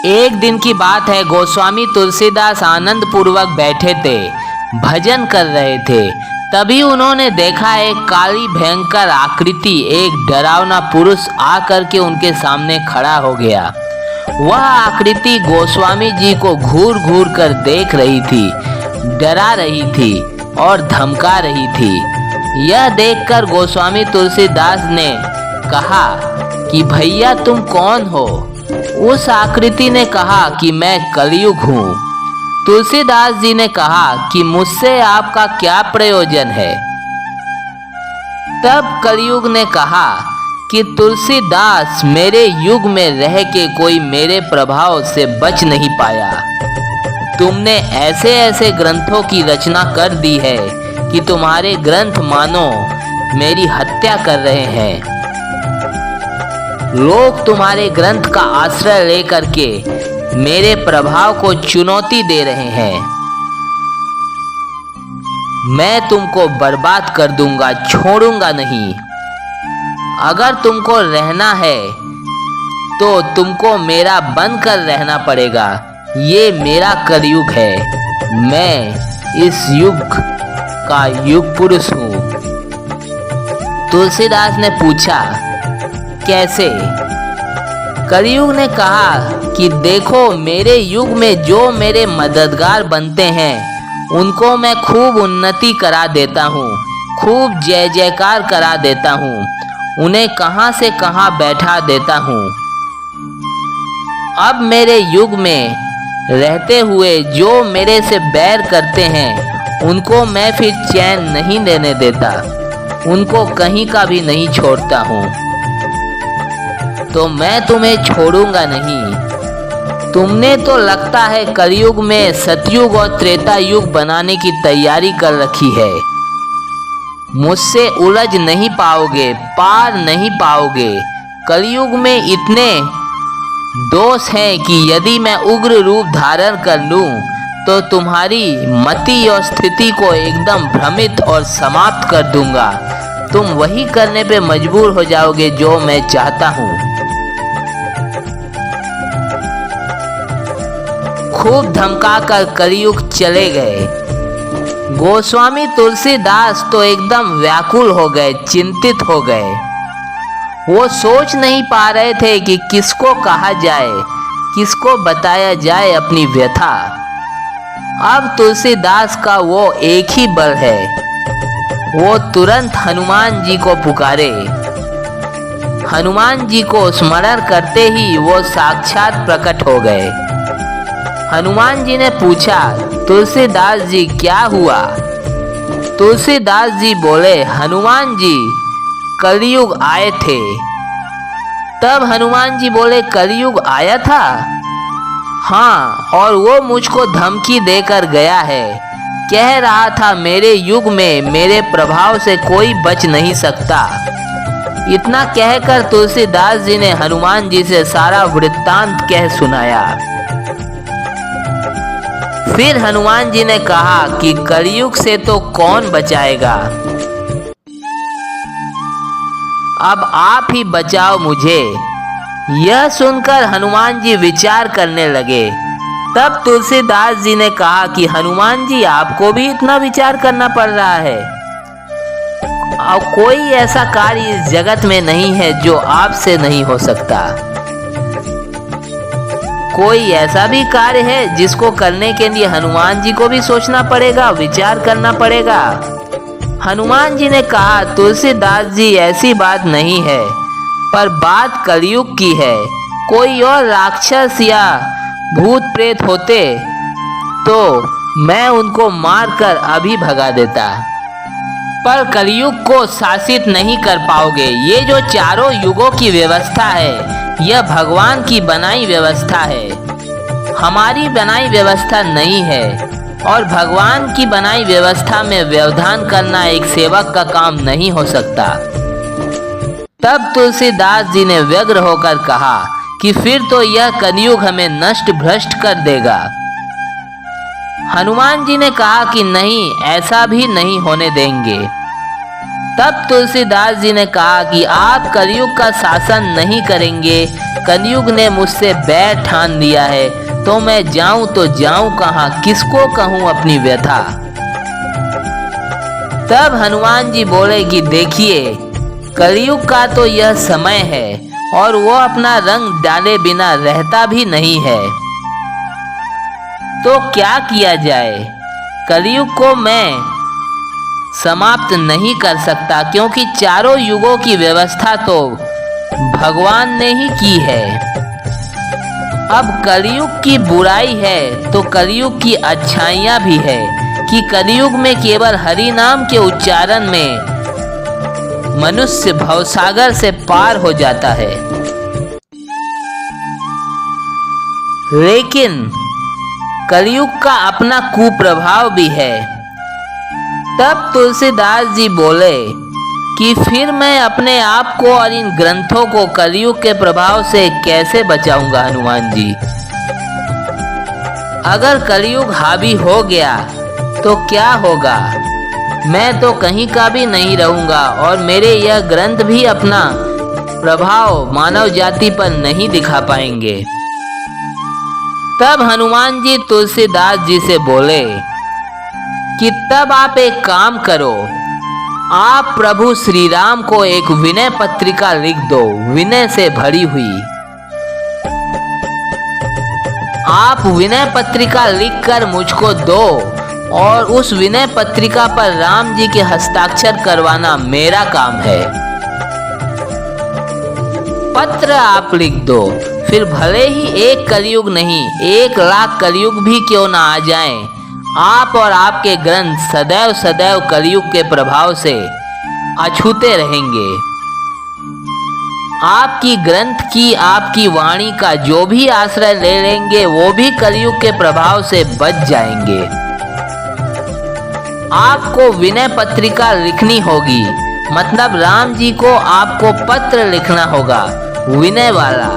एक दिन की बात है। गोस्वामी तुलसीदास आनंद पूर्वक बैठे थे, भजन कर रहे थे। तभी उन्होंने देखा एक काली भयंकर आकृति, एक डरावना पुरुष आकर के उनके सामने खड़ा हो गया। वह आकृति गोस्वामी जी को घूर घूर कर देख रही थी, डरा रही थी और धमका रही थी। यह देखकर गोस्वामी तुलसीदास ने कहा कि भैया तुम कौन हो? उस आकृति ने कहा कि मैं कलयुग हूँ। तुलसीदास जी ने कहा कि मुझसे आपका क्या प्रयोजन है? तब कलयुग ने कहा कि तुलसीदास, मेरे युग में रह के कोई मेरे प्रभाव से बच नहीं पाया। तुमने ऐसे ऐसे ग्रंथों की रचना कर दी है कि तुम्हारे ग्रंथ मानो मेरी हत्या कर रहे हैं। लोग तुम्हारे ग्रंथ का आश्रय लेकर के मेरे प्रभाव को चुनौती दे रहे हैं। मैं तुमको बर्बाद कर दूंगा, छोड़ूंगा नहीं। अगर तुमको रहना है तो तुमको मेरा बनकर रहना पड़ेगा। ये मेरा कलयुग है, मैं इस युग का युग पुरुष हूँ। तुलसीदास ने पूछा, कैसे? कलयुग ने कहा कि देखो, मेरे युग में जो मेरे मददगार बनते हैं उनको मैं खूब उन्नति करा देता हूँ, खूब जय जयकार करा देता हूँ, उन्हें कहाँ से कहाँ बैठा देता हूँ। अब मेरे युग में रहते हुए जो मेरे से बैर करते हैं उनको मैं फिर चैन नहीं देने देता, उनको कहीं का भी नहीं छोड़ता हूँ। तो मैं तुम्हें छोड़ूंगा नहीं। तुमने तो लगता है कलयुग में सतयुग और त्रेता युग बनाने की तैयारी कर रखी है। मुझसे उलझ नहीं पाओगे, पार नहीं पाओगे। कलयुग में इतने दोष हैं कि यदि मैं उग्र रूप धारण कर लूं तो तुम्हारी मति और स्थिति को एकदम भ्रमित और समाप्त कर दूंगा। तुम वही करने पे मजबूर हो जाओगे जो मैं चाहता हूँ। खूब धमका कर कलयुग चले गए। गोस्वामी तुलसीदास तो एकदम व्याकुल हो गए, चिंतित हो गए। वो सोच नहीं पा रहे थे कि किसको कहा जाए, किसको बताया जाए अपनी व्यथा। अब तुलसीदास का वो एक ही बल है, वो तुरंत हनुमान जी को पुकारे। हनुमान जी को स्मरण करते ही वो साक्षात प्रकट हो गए। हनुमान जी ने पूछा, तुलसीदास जी क्या हुआ? तुलसीदास जी बोले, हनुमान जी कलयुग आए थे। तब हनुमान जी बोले, कलयुग आया था? हाँ, और वो मुझको धमकी देकर गया है। कह रहा था मेरे युग में मेरे प्रभाव से कोई बच नहीं सकता। इतना कहकर तुलसीदास जी ने हनुमान जी से सारा वृत्तांत कह सुनाया। फिर हनुमान जी ने कहा कि कलयुग से तो कौन बचाएगा, अब आप ही बचाओ मुझे। यह सुनकर हनुमान जी विचार करने लगे। तब तुलसीदास जी ने कहा कि हनुमान जी, आपको भी इतना विचार करना पड़ रहा है? और कोई ऐसा कार्य इस जगत में नहीं है जो आपसे नहीं हो सकता। कोई ऐसा भी कार्य है जिसको करने के लिए हनुमान जी को भी सोचना पड़ेगा, विचार करना पड़ेगा। हनुमान जी ने कहा, तुलसीदास जी ऐसी बात नहीं है, पर बात कलयुग की है। कोई और राक्षस या भूत प्रेत होते तो मैं उनको मारकर अभी भगा देता, पर कलयुग को शासित नहीं कर पाओगे। ये जो चारों युगों की व्यवस्था है यह भगवान की बनाई व्यवस्था है, हमारी बनाई व्यवस्था नहीं है। और भगवान की बनाई व्यवस्था में व्यवधान करना एक सेवक का काम नहीं हो सकता। तब तुलसीदास जी ने व्यग्र होकर कहा कि फिर तो यह कलयुग हमें नष्ट भ्रष्ट कर देगा। हनुमान जी ने कहा कि नहीं, ऐसा भी नहीं होने देंगे। तब तुलसीदास जी ने कहा कि आप कलयुग का शासन नहीं करेंगे, कलयुग ने मुझसे बैर ठान दिया है, तो मैं जाऊं तो जाऊं कहाँ, किसको कहूं अपनी व्यथा। तब हनुमान जी बोले कि देखिए, कलयुग का तो यह समय है और वो अपना रंग डाले बिना रहता भी नहीं है, तो क्या किया जाए। कलयुग को मैं समाप्त नहीं कर सकता, क्योंकि चारों युगों की व्यवस्था तो भगवान ने ही की है। अब कलयुग की बुराई है तो कलयुग की अच्छाइयाँ भी है कि कलयुग में केवल हरि नाम के उच्चारण में मनुष्य भवसागर से पार हो जाता है। लेकिन कलयुग का अपना कुप्रभाव भी है। तब तुलसीदास जी बोले कि फिर मैं अपने आप को और इन ग्रंथों को कलयुग के प्रभाव से कैसे बचाऊंगा हनुमान जी। अगर कलयुग हावी हो गया तो क्या होगा, मैं तो कहीं का भी नहीं रहूंगा और मेरे यह ग्रंथ भी अपना प्रभाव मानव जाति पर नहीं दिखा पाएंगे। तब हनुमान जी तुलसीदास जी से बोले कि तब आप एक काम करो, आप प्रभु श्री राम को एक विनय पत्रिका लिख दो, विनय से भरी हुई। आप विनय पत्रिका लिखकर मुझको दो और उस विनय पत्रिका पर राम जी के हस्ताक्षर करवाना मेरा काम है। पत्र आप लिख दो, फिर भले ही एक कलयुग नहीं 1,00,000 कलयुग भी क्यों ना आ जाएं, आप और आपके ग्रंथ सदैव सदैव कलयुग के प्रभाव से अछूते रहेंगे। आपकी ग्रंथ की, आपकी वाणी का जो भी आश्रय ले लेंगे वो भी कलयुग के प्रभाव से बच जाएंगे। आपको विनय पत्रिका लिखनी होगी, मतलब राम जी को आपको पत्र लिखना होगा विनय वाला,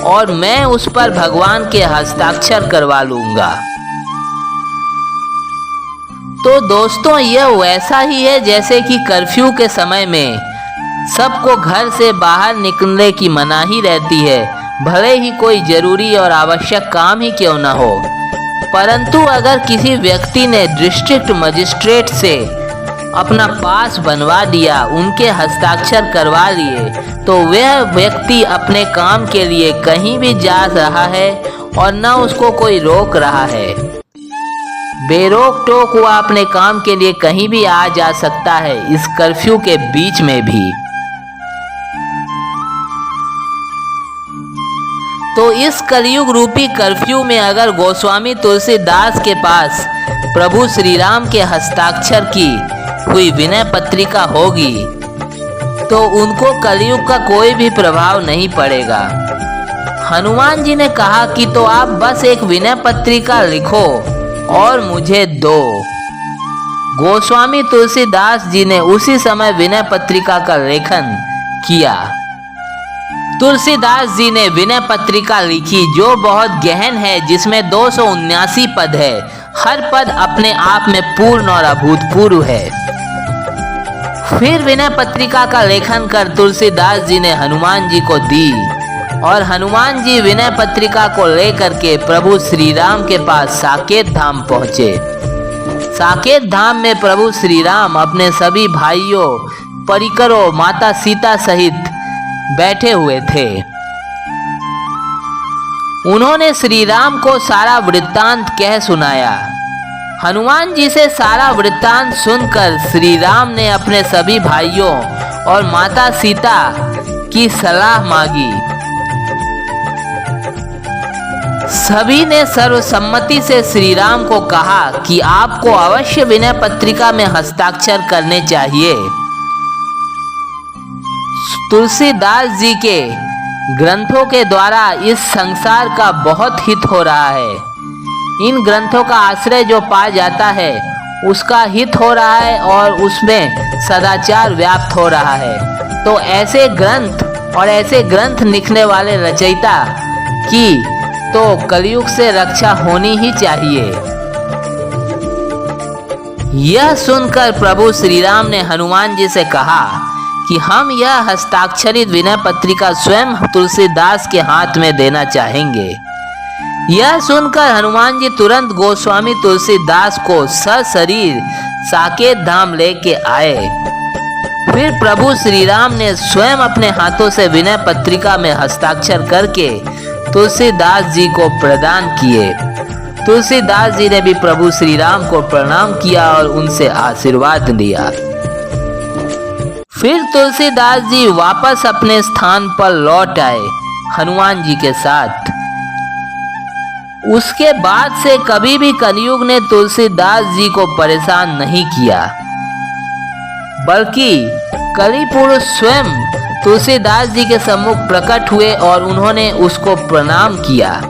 और मैं उस पर भगवान के हस्ताक्षर करवा लूंगा। तो दोस्तों, यह वैसा ही है जैसे कि कर्फ्यू के समय में सबको घर से बाहर निकलने की मनाही रहती है, भले ही कोई जरूरी और आवश्यक काम ही क्यों न हो। परंतु अगर किसी व्यक्ति ने डिस्ट्रिक्ट मजिस्ट्रेट से अपना पास बनवा दिया, उनके हस्ताक्षर करवा लिए, तो वह व्यक्ति अपने काम के लिए कहीं भी जा रहा है और न उसको कोई रोक रहा है। बेरोक टोक वह अपने काम के लिए कहीं भी आ जा सकता है, इस कर्फ्यू के बीच में भी। तो इस कलयुग रूपी कर्फ्यू में अगर गोस्वामी तुलसीदास के पास प्रभु श्री राम के हस्ताक्षर की हुई विनय पत्रिका होगी तो उनको कलयुग का कोई भी प्रभाव नहीं पड़ेगा। हनुमान जी ने कहा कि तो आप बस एक विनय पत्रिका लिखो और मुझे दो। गोस्वामी तुलसीदास जी ने उसी समय विनय पत्रिका का लेखन किया। तुलसीदास जी ने विनय पत्रिका लिखी जो बहुत गहन है, जिसमें 279 पद है। हर पद अपने आप में पूर्ण और अभूतपूर्व है। फिर विनय पत्रिका का लेखन कर तुलसीदास जी ने हनुमान जी को दी और हनुमान जी विनय पत्रिका को लेकर के प्रभु श्री राम के पास साकेत धाम पहुंचे। साकेत धाम में प्रभु श्री राम अपने सभी भाइयों, परिकरों, माता सीता सहित बैठे हुए थे। उन्होंने श्री राम को सारा वृत्तांत कह सुनाया। हनुमान जी से सारा वृत्तांत सुनकर श्री राम ने अपने सभी भाइयों और माता सीता की सलाह मांगी। सभी ने सर्वसम्मति से श्री राम को कहा कि आपको अवश्य विनय पत्रिका में हस्ताक्षर करने चाहिए। तुलसीदास जी के ग्रंथों के द्वारा इस संसार का बहुत हित हो रहा है। इन ग्रंथों का आश्रय जो पा जाता है उसका हित हो रहा है और उसमें सदाचार व्याप्त हो रहा है। तो ऐसे ग्रंथ और ऐसे ग्रंथ लिखने वाले रचयिता की तो कलयुग से रक्षा होनी ही चाहिए। यह सुनकर प्रभु श्री राम ने हनुमान जी से कहा कि हम यह हस्ताक्षरित विनय पत्रिका स्वयं तुलसीदास के हाथ में देना चाहेंगे। यह सुनकर हनुमान जी तुरंत गोस्वामी तुलसीदास को सशरीर साकेत धाम लेके आए। फिर प्रभु श्री राम ने स्वयं अपने हाथों से विनय पत्रिका में हस्ताक्षर करके तुलसीदास जी को प्रदान किए। तुलसीदास जी ने भी प्रभु श्री राम को प्रणाम किया और उनसे आशीर्वाद लिया। फिर तुलसीदास जी वापस अपने स्थान पर लौट आए हनुमान जी के साथ। उसके बाद से कभी भी कलयुग ने तुलसीदास जी को परेशान नहीं किया, बल्कि कलि पुरुष स्वयं तुलसीदास जी के सम्मुख प्रकट हुए और उन्होंने उसको प्रणाम किया।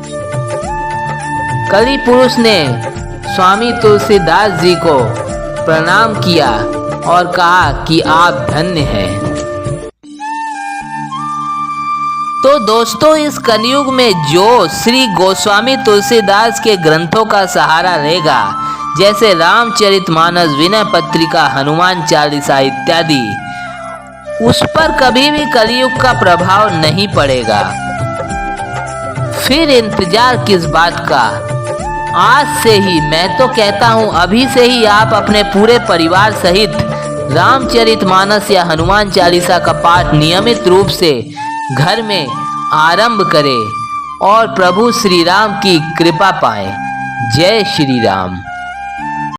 कलि पुरुष ने स्वामी तुलसीदास जी को प्रणाम किया और कहा कि आप धन्य हैं। तो दोस्तों, इस कलयुग में जो श्री गोस्वामी तुलसीदास के ग्रंथों का सहारा लेगा, जैसे रामचरितमानस, विनय पत्रिका, हनुमान चालीसा इत्यादि, उस पर कभी भी कलयुग का प्रभाव नहीं पड़ेगा। फिर इंतजार किस बात का? आज से ही, मैं तो कहता हूँ अभी से ही आप अपने पूरे परिवार सहित रामचरितमानस या हनुमान चालीसा का पाठ नियमित रूप से घर में आरंभ करें और प्रभु श्री राम की कृपा पाएं। जय श्री राम।